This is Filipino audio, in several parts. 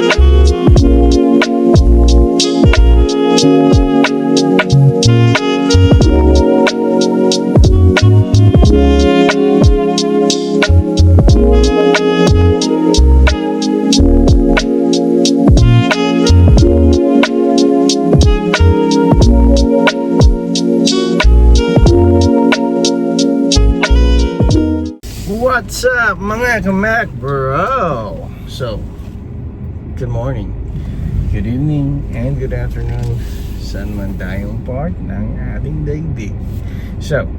What's up mga kamak bro? So, good morning, good evening, and good afternoon saan man tayong part ng ating daigdig. So,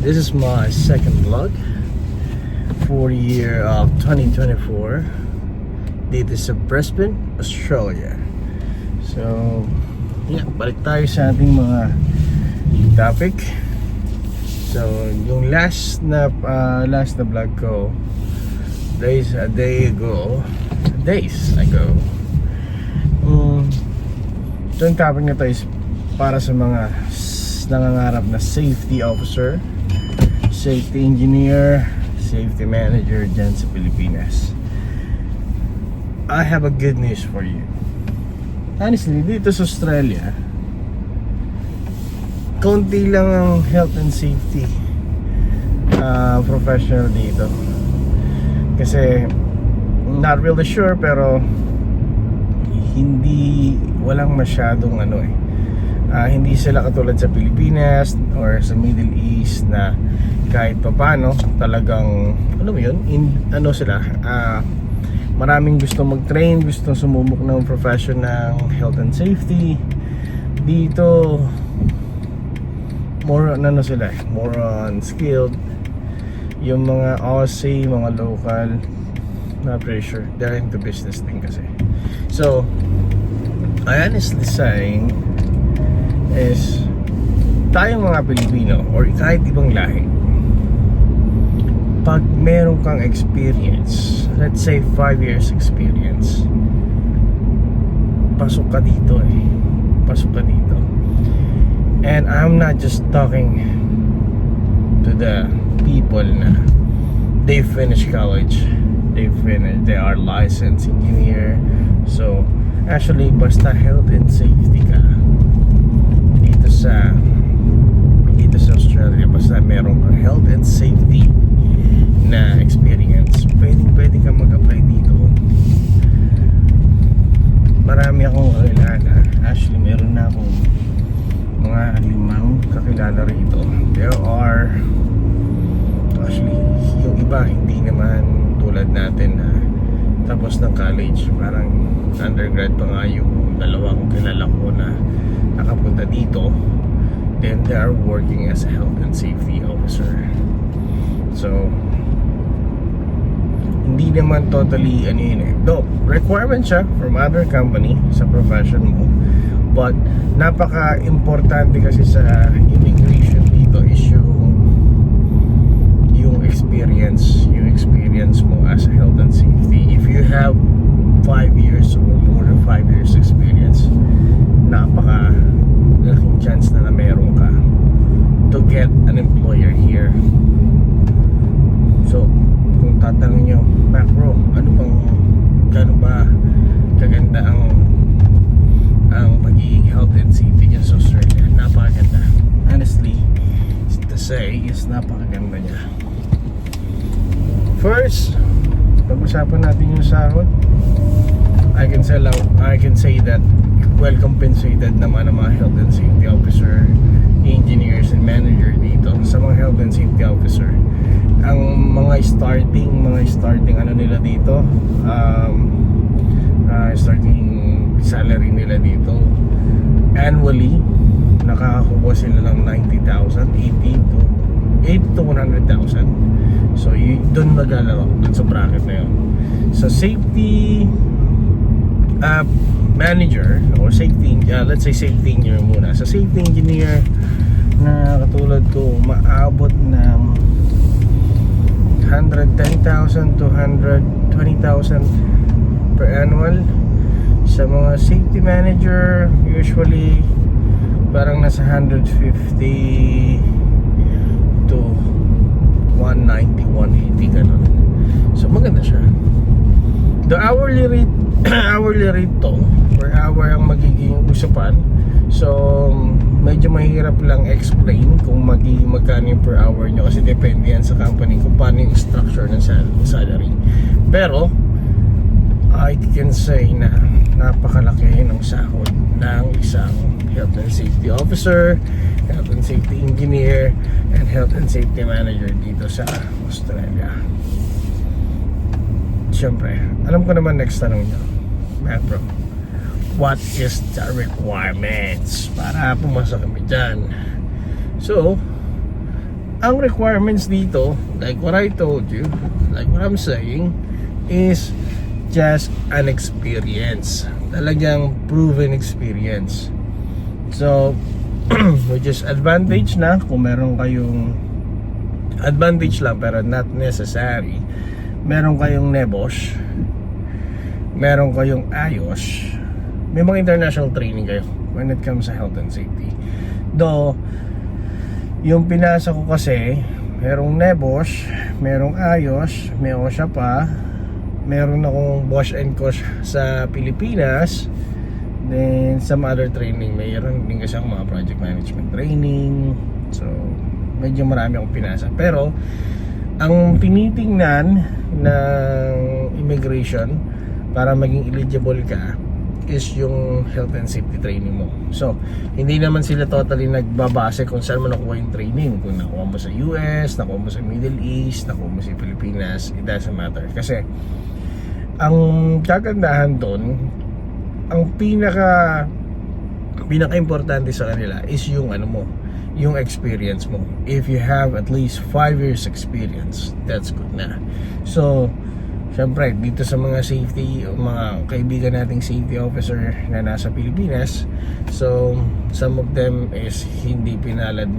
this is my second vlog for the year of 2024 dito sa Brisbane, Australia. So, yeah, balik tayo sa ating mga topic. So, yung last na vlog ko days ago yung topic na to is para sa mga nangangarap na safety officer, safety engineer, safety manager dyan sa Pilipinas. I have a good news for you. Honestly, dito sa Australia, konti lang ang health and safety professional dito. Kasi not really sure, pero walang masyadong hindi sila katulad sa Pilipinas or sa Middle East na kahit papaano talagang maraming gusto mag-train, gusto sumubok ng profession ng health and safety. Dito more on skilled. Yung mga Aussie, mga local, not pretty sure they're into business din kasi. So I honestly saying is tayong mga Pilipino or kahit ibang lahi, pag meron kang experience, let's say 5 years experience, pasok ka dito. And I'm not just talking to the people na they finished college, they are licensed engineer. So actually, basta health and safety ka dito sa Australia, basta meron kang health and safety na experience, pwede ka mag-apply dito. Marami akong kakilala. Actually, meron na akong mga 5 kakilala rito. There are actually, yung iba hindi naman tulad natin na tapos ng college, parang undergrad pa nga yung 2 kilala ko na nakapunta dito. Then they are working as a health and safety officer. So hindi naman totally though requirement siya from other company sa profession mo, but napaka-importante kasi sa immigration dito is yung experience mo as a health and safety. If you have 5 years or more than 5 years experience, napaka-laking chance na meron ka to get an employer here. So kung tatanungin nyo, macro, gano'n ba kaganda ang pagiging health and safety dyan sa Australia? Napakaganda. Honestly, to say is napakaganda niya. First, pag-usapan natin yung sahod. I can say that well compensated naman ang mga health and safety officer, engineers and manager dito. Sa mga health and safety officer, ang mga starting nila dito, starting salary nila dito annually, nakakakuha sila ng 90,000, 80 to 100,000. So doon maglalaro, doon sa bracket na yun. Sa safety manager or safety, let's say safety engineer muna. Sa safety engineer na katulad ko, maabot ng 110,000 to 120,000 per annual. Sa mga safety manager, usually parang nasa 150 to 190, 180 ganun. So maganda siya. The hourly rate hourly rate to per hour ang magiging usapan. So medyo mahirap lang explain kung magkano yung per hour nyo, kasi depende yan sa company kung paano yung structure ng salary. Pero I can say na napakalaki ng sahod ng isang health and safety officer, health and safety engineer, and health and safety manager dito sa Australia. Siyempre, alam ko naman next tanong nyo, Matt bro, what is the requirements para pumasok kami dyan? So, ang requirements dito, like what I told you, like what I'm saying, is just an experience. Talagang proven experience. So, which is advantage na kung meron kayong advantage lang pero not necessary. Meron kayong NEBOSH, meron kayong IOSH, may mga international training kayo when it comes sa health and safety. Though, yung pinasa ko kasi, merong NEBOSH, merong IOSH, may OSHA pa, meron akong BOSH and COSH sa Pilipinas, then some other training, mayroon din kasi akong mga project management training. So, medyo marami akong pinasa. Pero, ang tinitingnan ng immigration para maging eligible ka is yung health and safety training mo. So, hindi naman sila totally nagbabase kung saan mo nakuha yung training. Kung nakuha mo sa US, nakuha mo sa Middle East, nakuha mo sa Pilipinas, it doesn't matter. Kasi, ang kagandahan doon, ang pinaka-importante sa kanila is yung ano mo, yung experience mo. If you have at least 5 years experience, that's good na. So, syempre, dito sa mga safety, mga kaibigan nating safety officer na nasa Pilipinas, so, some of them is hindi pinalad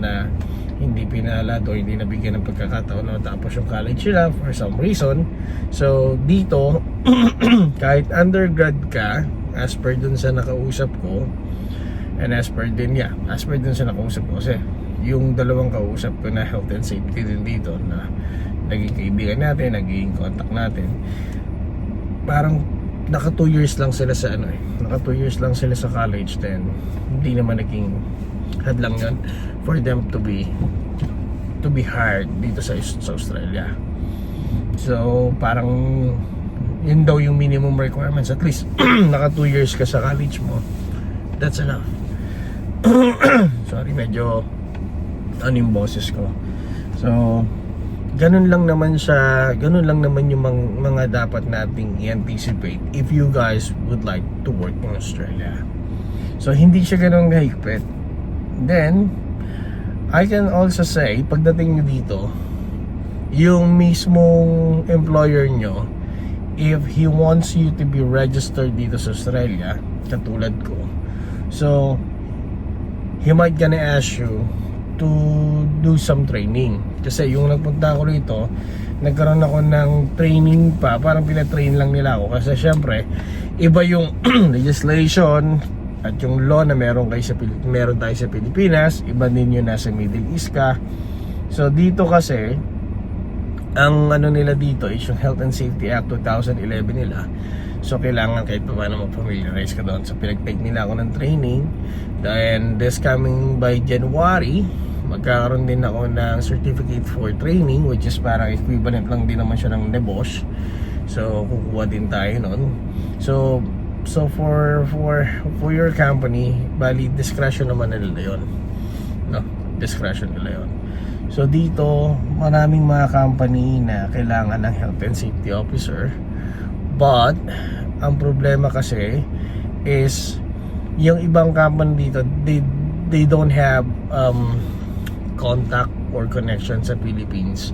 o hindi nabigyan ng pagkakataon na tapos yung college nila for some reason. So, dito, kahit undergrad ka, as per dun sa nakausap ko, and as per dun sa nakausap ko, kasi yung dalawang kausap ko na health and safety din dito na naging kaibigan natin, naging contact natin, parang naka 2 years lang sila sa naka 2 years lang sila sa college, then hindi naman naging hadlang yun for them to be hired dito sa Australia. So parang yun daw yung minimum requirements, at least naka 2 years ka sa college mo, that's enough. Sorry, medyo yung boses ko. So ganun lang naman yung mga dapat nating i-anticipate if you guys would like to work in Australia. So hindi siya ganun kahigpit. Then I can also say, pagdating nyo dito, yung mismong employer nyo, if he wants you to be registered dito sa Australia, katulad ko, so he might gonna ask you to do some training. Kasi yung nagpunta ako rito, nagkaroon ako ng training pa, parang pinatrain lang nila ako. Kasi syempre, iba yung legislation at yung law na meron tayo sa Pilipinas, iba din yung nasa Middle East ka. So dito kasi, ang ano nila dito is yung Health and Safety Act 2011 nila. So kailangan kahit pa paano mag-familiarize ka doon. So pinag-take nila ako ng training. Then this coming by January, magkakaroon din ako ng certificate for training, which is parang equivalent lang din naman siya ng NEBOSH. So kukuha din tayo nun. So for your company, bali discretion naman nila yun, no? Discretion nila yun. So dito, maraming mga company na kailangan ng health and safety officer. But ang problema kasi is yung ibang company dito, they don't have contact or connection sa Philippines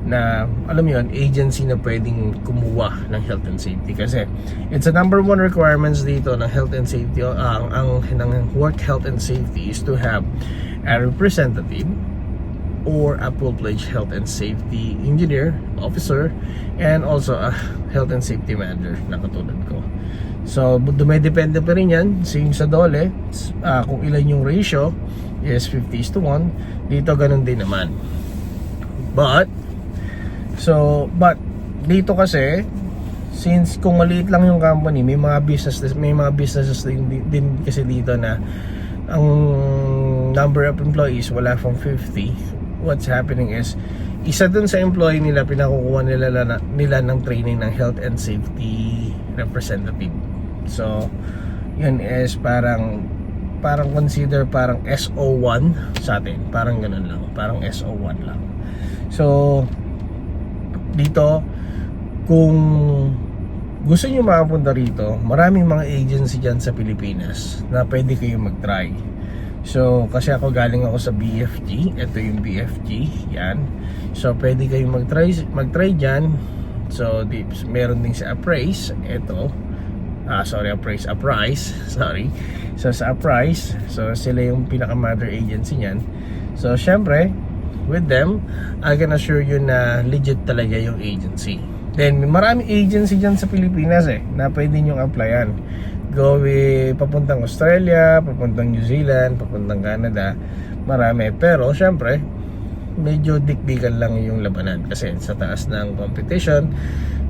na, alam mo yun, agency na pwedeng kumuha ng health and safety. Kasi it's a number 1 requirements dito ng health and safety, ng work health and safety is to have a representative or a full-fledged health and safety engineer, officer, and also a health and safety manager na katulad ko. So dumedepende pa rin yan, same sa DOLE, kung ilan yung ratio is 50:1. Dito ganun din naman. But dito kasi since kung maliit lang yung company, may mga businesses din kasi dito na ang number of employees wala from 50. What's happening is, isa dun sa employee nila, pinakukuha nila ng training ng health and safety representative. So yun is parang consider parang SO1 sa atin, parang ganun lang, parang SO1 lang. So dito, kung gusto nyo makapunta rito, maraming mga agency dyan sa Pilipinas na pwede kayong mag-try. So kasi ako galing ako sa BFG, ito yung BFG, yan. So pwede kayong mag-try dyan. So meron din sa Appraise, ito. Appraise, sorry. So sa Appraise, so sila yung pinaka mother agency niyan. So syempre, with them, I can assure you na legit talaga yung agency. Then maraming agency dyan sa Pilipinas na pwede nyong applyan. Papuntang Australia, papuntang New Zealand, papuntang Canada, marami. Pero syempre, medyo dikdikan lang yung labanan kasi sa taas ng competition,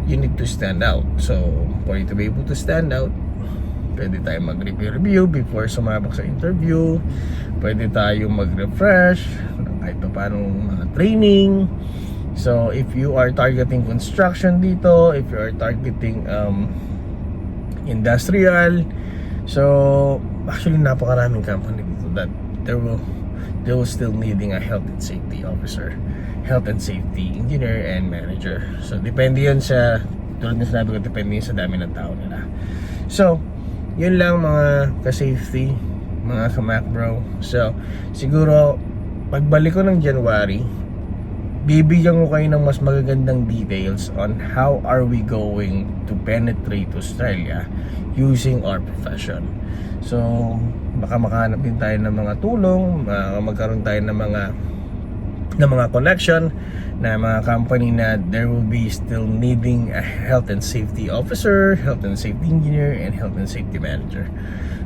you need to stand out. So for you to be able to stand out, pwede tayo mag-review before sumabak sa interview, pwede tayo mag-refresh kahit pa paano mga training. So if you are targeting construction dito, if you are targeting industrial, so actually napakaraming company dito that they will still needing a health and safety officer, health and safety engineer and manager. So depende yun sa, tulad na sinabi ko, depende yun sa dami ng tao nila. So yun lang mga ka-safety, mga ka-macbro. So siguro pagbalik ko ng January, bibigyan ko kayo ng mas magagandang details on how are we going to penetrate Australia using our profession. So baka makahanap din tayo ng mga tulong, magkaroon tayo ng mga connection na mga company na there will be still needing a health and safety officer, health and safety engineer, and health and safety manager.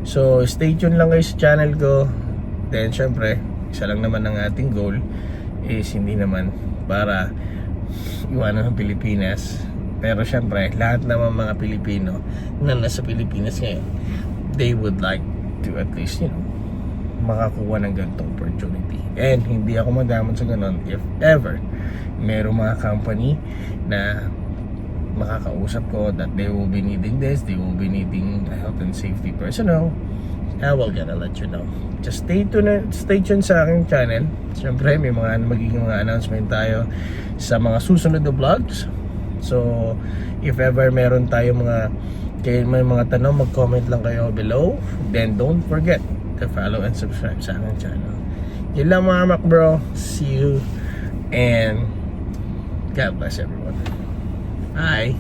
So stay tuned lang kayo sa channel ko. Then syempre, isa lang naman ang ating goal is hindi naman para iwanan ng Pilipinas, pero syempre lahat naman mga Pilipino na nasa Pilipinas ngayon, they would like to at least makakuha ng ganitong opportunity. And hindi ako madamot sa ganon if ever merong mga company na makakausap ko that they will be needing this, they will be needing a health and safety personnel, I will gonna let you know. Just stay tuned sa aking channel. Siyempre may magiging mga announcement tayo sa mga susunod na vlogs. So if ever meron tayo may mga tanong, mag-comment lang kayo below. Then don't forget to follow and subscribe sa aking channel. Yun lang mga macbro. See you and God bless everyone. Bye.